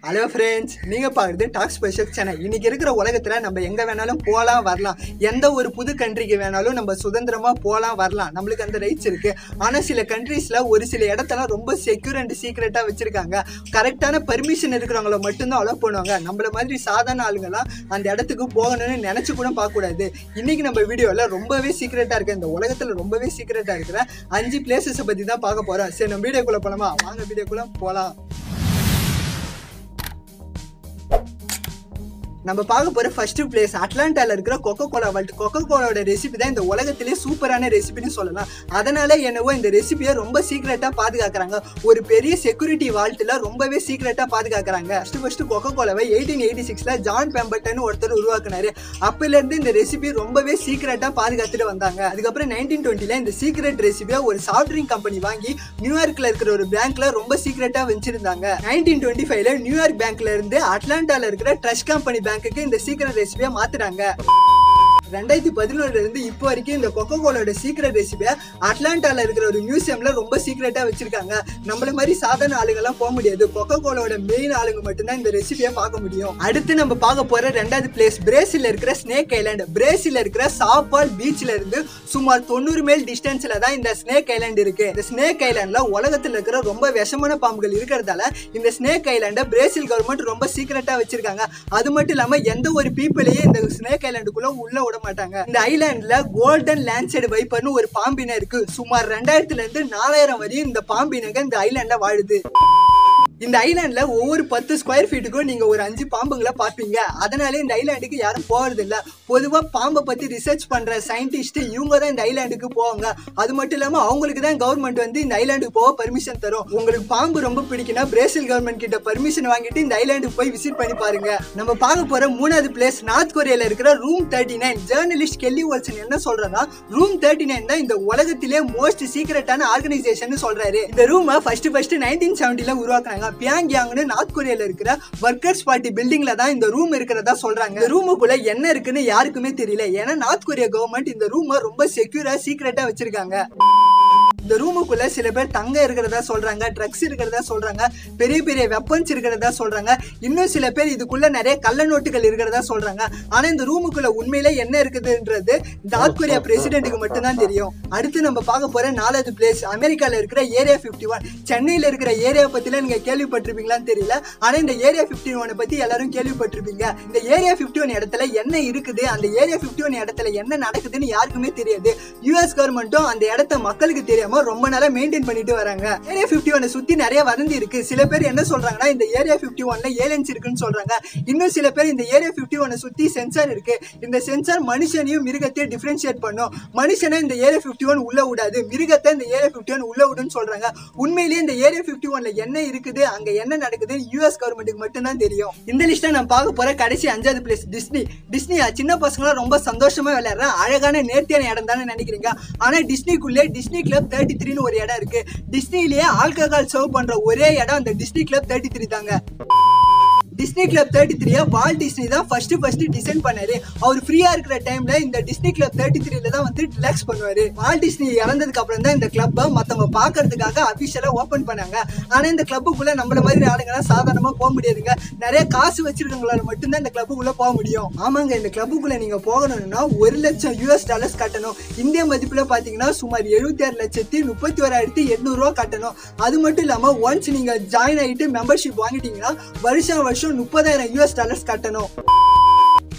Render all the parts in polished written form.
Hello friends, நீங்கள் பார்க்குறது talk special channel. இன்றைக்கி இருக்கிற உலகத்தில் நம்ம எங்கே வேணாலும் போகலாம் வரலாம். எந்த ஒரு புது கண்ட்ரிக்கு வேணாலும் நம்ம சுதந்திரமாக போகலாம் வரலாம். நம்மளுக்கு அந்த ரைட்ஸ் இருக்குது. ஆனால் சில கண்ட்ரீஸில் ஒரு சில இடத்தெல்லாம் ரொம்ப செக்யூர் அண்ட் சீக்ரெட்டாக வச்சுருக்காங்க. கரெக்டான பர்மிஷன் இருக்கிறவங்கள மட்டும்தான் அலோவ் பண்ணுவாங்க. நம்மள மாதிரி சாதாரண ஆளுங்கள்லாம் அந்த இடத்துக்கு போகணும்னு நினச்சி கூட பார்க்கக்கூடாது. இன்றைக்கி நம்ம வீடியோவில் ரொம்பவே சீக்ரெட்டாக இருக்குது, இந்த உலகத்தில் ரொம்பவே சீக்ரெட்டாக இருக்கிற 5 பிளேசஸை பற்றி தான் பார்க்க போகிறோம். சரி, நம்ம வீடியோக்குள்ளே போகலாமா? வாங்க வீடியோக்குள்ளே போகலாம். நம்ம பார்க்க போகிற ஃபர்ஸ்ட் பிளேஸ் அட்லாண்டாவில் இருக்கிற கொக்கோ கோலா வால்ட். கொக்கோ கோலாவோட ரெசிபி தான் இந்த உலகத்திலே சூப்பரான ரெசிபின்னு சொல்லலாம். அதனால என்னவோ இந்த ரெசிபியை ரொம்ப சீக்ரெட்டாக பாதுகாக்கிறாங்க. ஒரு பெரிய செக்யூரிட்டி வால்ட்டில் ரொம்பவே சீக்ரெட்டாக பாதுகாக்கிறாங்க. ஃபர்ஸ்ட் கொக்கோ கோலாவை 1886 ஜான் பெம்பர்டன் ஒருத்தர் உருவாக்குனாரு. அப்போலேருந்து இந்த ரெசிபி ரொம்பவே சீக்ரெட்டாக பாதுகாத்துட்டு வந்தாங்க. அதுக்கப்புறம் 1920 இந்த சீக்ரெட் ரெசிபியை ஒரு சாஃப்ட் ட்ரிங்க் கம்பெனி வாங்கி நியூயார்க்கில் இருக்கிற ஒரு பேங்க்ல ரொம்ப சீக்ரெட்டாக வச்சிருந்தாங்க. 1925 நியூயார்க் பேங்க்ல இருந்து அட்லாண்டாவில் இருக்கிற ட்ரஸ்ட் கம்பெனி இந்த சீக்ரெட் ரெசிபியை மாத்துறாங்க. 2011 இருந்து இப்போ வரைக்கும் இந்த கொக்கோ கோலாவோட சீக்ரெட் ரெசிபியை அட்லாண்டாவில் இருக்கிற ஒரு மியூசியம்ல ரொம்ப சீக்ரெட்டா வச்சிருக்காங்க. நம்மள மாதிரி சாதாரண ஆளுங்கெல்லாம் போக முடியாது. கொக்கோ கோலாவோட மெயின் ஆளுங்க மட்டும்தான் இந்த ரெசிபியை பார்க்க முடியும். அடுத்து நம்ம பார்க்க போற 2வது பிளேஸ் பிரேசில்ல இருக்கிற ஸ்னேக் ஐலாண்ட். பிரேசில்ல இருக்கிற சாப்பால் பீச்ல இருந்து சுமார் 90 மைல் டிஸ்டன்ஸ்ல தான் இந்த ஸ்னேக் ஐலாண்ட் இருக்கு. இந்த ஸ்னேக் ஐலாண்ட்ல உலகத்துல இருக்கிற ரொம்ப விஷமான பாம்புகள் இருக்கிறதால இந்த ஸ்னேக் ஐலாண்ட பிரேசில் கவர்மெண்ட் ரொம்ப சீக்ரெட்டா வச்சிருக்காங்க. அது மட்டும் இல்லாம எந்த ஒரு பீப்புளையும் இந்த ஸ்னேக் ஐலாண்டுக்குள்ள உள்ள மாட்டாங்க. இந்த ஐலாண்ட்ல கோல்டன் லேண்ட்சைடு வைப்பர்னு ஒரு பாம்பினை இருக்கு. சுமார் 2000 இருந்து 4000 வரையும் இந்த பாம்பினங்க இந்த ஐலாண்ட்ல வாழுது. இந்த ஐலாண்ட்ல ஒவ்வொரு 10 ஸ்கொயர் ஃபீட்டுக்கும் நீங்க ஒரு 5 பாம்புங்களை பார்ப்பீங்க. அதனாலே இந்த ஐலாண்டுக்கு யாரும் போறது இல்ல. பொதுவா பாம்பை பத்தி ரிசர்ச் பண்ற சயின்டிஸ்ட் இவங்க தான் இந்த ஐலாண்டுக்கு போவாங்க. அது மட்டும் இல்லாம அவங்களுக்கு தான் கவர்மெண்ட் வந்து இந்த ஐலாண்டுக்கு போக பர்மிஷன் தரும். உங்களுக்கு பாம்பு ரொம்ப பிடிக்குன்னா பிரேசில் கவர்மெண்ட் கிட்ட பர்மிஷன் வாங்கிட்டு இந்த ஐலாண்டுக்கு போய் விசிட் பண்ணி பாருங்க. நம்ம பார்க்க போற 3வது பிளேஸ் நார்த் கொரியால இருக்கிற ரூம் 39. ஜேர்னலிஸ்ட் கெல்லி வால்சன் என்ன சொல்றா, ரூம் 39 தான் இந்த உலகத்திலே மோஸ்ட் சீக்ரெட்டான ஆர்கனைசேஷன் சொல்றாரு. இந்த ரூமை ஃபர்ஸ்ட் 1970 உருவாக்குனாங்க. பியாங்யாங்னு நார்த் கொரியால இருக்கிற ஒர்க்கர்ஸ் பார்ட்டி பில்டிங்ல தான் இந்த ரூம் இருக்கிறதா சொல்றாங்க. இந்த ரூமுக்குள்ள என்ன இருக்குன்னு யாருக்குமே தெரியல. ஏன்னா நார்த் கொரியா கவர்மெண்ட் இந்த ரூமை ரொம்ப செக்யூரா சீக்ரெட்டா வச்சிருக்காங்க. இந்த ரூமுக்குள்ள சில பேர் தங்க இருக்கிறதா சொல்றாங்க, ட்ரக்ஸ் இருக்கிறதா சொல்றாங்க, பெரிய பெரிய வெப்பன்ஸ் இருக்கிறதா சொல்றாங்க. இன்னும் சில பேர் இதுக்குள்ள நிறைய கள்ள நோட்டுகள் இருக்கிறதா சொல்றாங்க. ஆனா இந்த ரூமுக்குள்ள உண்மையிலே என்ன இருக்குதுன்றது நார்த் கொரியா பிரசிடென்ட்டுக்கு மட்டும்தான் தெரியும். அடுத்து நம்ம பார்க்க போற 4வது பிளேஸ் அமெரிக்கால இருக்கிற ஏரியா 51. சென்னையில இருக்கிற ஏரியா பத்தில நீங்க கேள்விப்பட்டிருப்பீங்களான்னு தெரியல. ஆனா இந்த ஏரியா 51 பத்தி எல்லாரும் கேள்விப்பட்டிருப்பீங்க. இந்த ஏரியா 51 இடத்துல என்ன இருக்குது, அந்த ஏரியா 51 இடத்துல என்ன நடக்குதுன்னு யாருக்குமே தெரியாது. யுஎஸ் கவர்மெண்ட்டும் அந்த இடத்த மக்களுக்கு தெரியாம ரொம்ப நாளா மெயின்டைன் பண்ணிட்டு வராங்க. ஏரியா 51 சுத்தி நிறைய வதந்தி இருக்கு. சில பேர் என்ன சொல்றாங்கன்னா இந்த ஏரியா 51ல ஏலியன்ஸ் இருக்குன்னு சொல்றாங்க. இன்னும் சில பேர் இந்த ஏரியா 51 சுத்தி சென்சார் இருக்கு. இந்த சென்சார் மனுஷனையும் மிருகத்தையும் டிஃபரன்ஷியேட் பண்ணும். மனுஷனை இந்த ஏரியா 51 உள்ள விடாது, மிருகத்தை இந்த ஏரியா 51 உள்ள விடுன்னு சொல்றாங்க. உண்மையிலேயே இந்த ஏரியா 51ல என்ன இருக்குது, அங்க என்ன நடக்குது யுஎஸ் கவர்மெண்ட்டுக்கு மட்டும்தான் தெரியும். இந்த லிஸ்ட்ல நான் பார்க்க போற கடைசி 5வது பிளேஸ் டிஸ்னி. டிஸ்னியா சின்ன பசங்களாம் ரொம்ப சந்தோஷமா விளையாடுற அழகான நேர்த்தியான இடம் தானே நினைக்கிறீங்க. ஆனா டிஸ்னிக்குள்ளே டிஸ்னி கிளப் 33 ஒரு இடம் இருக்கு. டிஸ்னிலேயே ஆல்கஹால் சர்வ் பண்ற ஒரே இடம் அந்த டிஸ்னி கிளப் 33 தாங்க. டிஸ்னி கிளப் 33 வால்ட் டிஸ்னி தான் ஃபர்ஸ்ட் டிசைன் பண்ணாரு. அவர் ஃப்ரீயா இருக்கிற டைம்ல இந்த டிஸ்னி கிளப் 33 தான் வந்து ரிலாக்ஸ் பண்ணுவாரு. வால்ட் டிஸ்னி இறந்ததுக்கு அப்புறம் தான் இந்த கிளப்பை மத்தவங்க பாக்குறதுக்காக அபிஷியலா ஓபன் பண்ணாங்க. ஆனா இந்த கிளப்புக்குள்ள நம்மள மாதிரி ஆளுங்கெல்லாம் சாதாரணமா போக முடியாதுங்க. நிறைய காசு வச்சிருக்கவங்களால மட்டும்தான் இந்த கிளப்புக்குள்ள போக முடியும். ஆமாங்க, இந்த கிளப்புக்குள்ள நீங்க போகணும்னா $1,00,000 கட்டணும். இந்திய மதிப்புல பாத்தீங்கன்னா சுமார் 76,31,800 கட்டணும். அது மட்டும் இல்லாம ஒன்ஸ் நீங்க ஜாயின் ஆயிட்டு மெம்பர்ஷிப் வாங்கிட்டீங்கன்னா வருஷம் $30,000 கட்டணும்.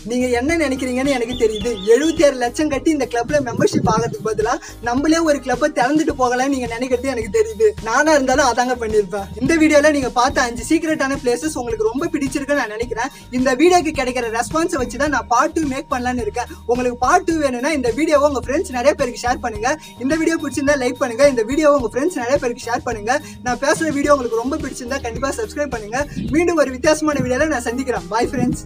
நீங்க என்ன நினைக்கிறீங்கன்னு எனக்கு தெரியுது. 76 லட்சம் கட்டி இந்த கிளப்ல மெம்பர்ஷிப் ஆகிறதுக்கு பதிலா நம்மளே ஒரு கிளப்பை திறந்துட்டு போகலாம்னு நீங்க நினைக்கிறது எனக்கு தெரியுது. நானா இருந்தாலும் அதாங்க பண்ணிருப்பேன். இந்த வீடியோல நீங்க பார்த்த 5 சீக்ரெட்டான பிளேசஸ் உங்களுக்கு ரொம்ப பிடிச்சிருக்குன்னு நான் நினைக்கிறேன். இந்த வீடியோக்கு கிடைக்கிற ரெஸ்பான்ஸை வச்சுதான் நான் பார்ட் 2 மேக் பண்ணலான்னு இருக்கேன். உங்களுக்கு பார்ட் 2 வேணும்னா இந்த வீடியோவை உங்க ஃப்ரெண்ட்ஸ் நிறைய பேருக்கு ஷேர் பண்ணுங்க. இந்த வீடியோ பிடிச்சிருந்தா லைக் பண்ணுங்க. இந்த வீடியோவை உங்க ஃப்ரெண்ட்ஸ் நிறைய பேருக்கு ஷேர் பண்ணுங்க. நான் பேசுற வீடியோ உங்களுக்கு ரொம்ப பிடிச்சிருந்தா கண்டிப்பா சப்ஸ்கிரைப் பண்ணுங்க. மீண்டும் ஒரு வித்தியாசமான வீடியோல நான் சந்திக்கிறேன். Bye friends.